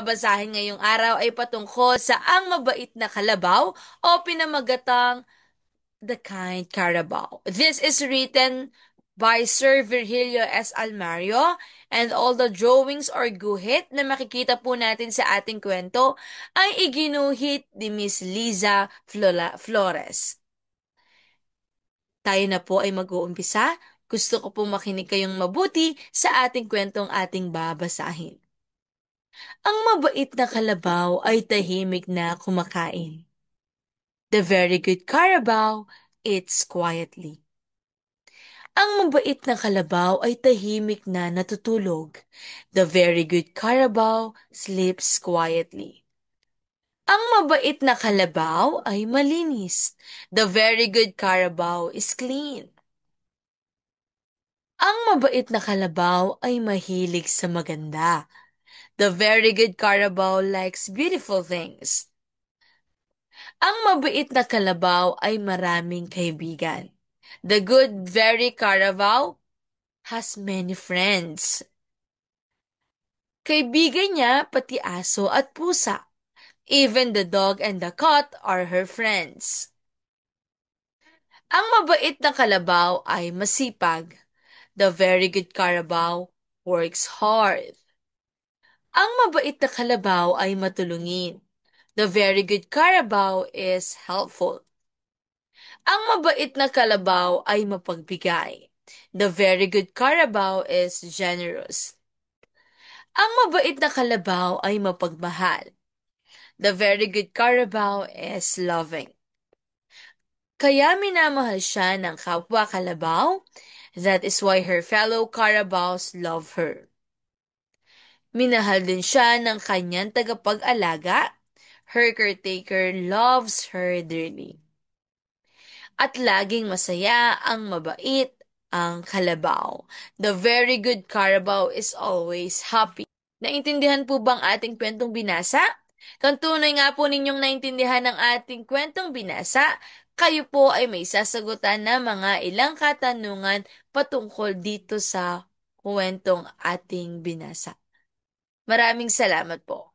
Basahin ngayong araw ay patungkol sa Ang Mabait na Kalabaw o pinamagatang The Kind Carabao. This is written by Sir Virgilio S. Almario, and all the drawings or guhit na makikita po natin sa ating kwento ay iginuhit ni Miss Liza Flores. Tayo na po ay mag-uumpisa. Gusto ko po makinig kayong mabuti sa ating kwentong ating babasahin. Ang mabait na kalabaw ay tahimik na kumakain. The very good Carabao eats quietly. Ang mabait na kalabaw ay tahimik na natutulog. The very good Carabao sleeps quietly. Ang mabait na kalabaw ay malinis. The very good Carabao is clean. Ang mabait na kalabaw ay mahilig sa maganda. The very good Carabao likes beautiful things. Ang mabait na kalabaw ay maraming kaibigan. The good very Carabao has many friends. Kaibigan niya pati aso at pusa. Even the dog and the cat are her friends. Ang mabait na kalabaw ay masipag. The very good Carabao works hard. Ang mabait na kalabaw ay matulungin. The very good Carabao is helpful. Ang mabait na kalabaw ay mapagbigay. The very good Carabao is generous. Ang mabait na kalabaw ay mapagmahal. The very good Carabao is loving. Kaya minamahal siya ng kapwa kalabaw. That is why her fellow Carabaos love her. Minahal din siya ng kanyang tagapag-alaga. Her caretaker loves her dearly. At laging masaya ang mabait ang kalabaw. The very good Carabao is always happy. Naintindihan po bang ating kwentong binasa? Kung tunay nga po ninyong naintindihan ang ating kwentong binasa, kayo po ay may sasagutan na mga ilang katanungan patungkol dito sa kwentong ating binasa. Maraming salamat po.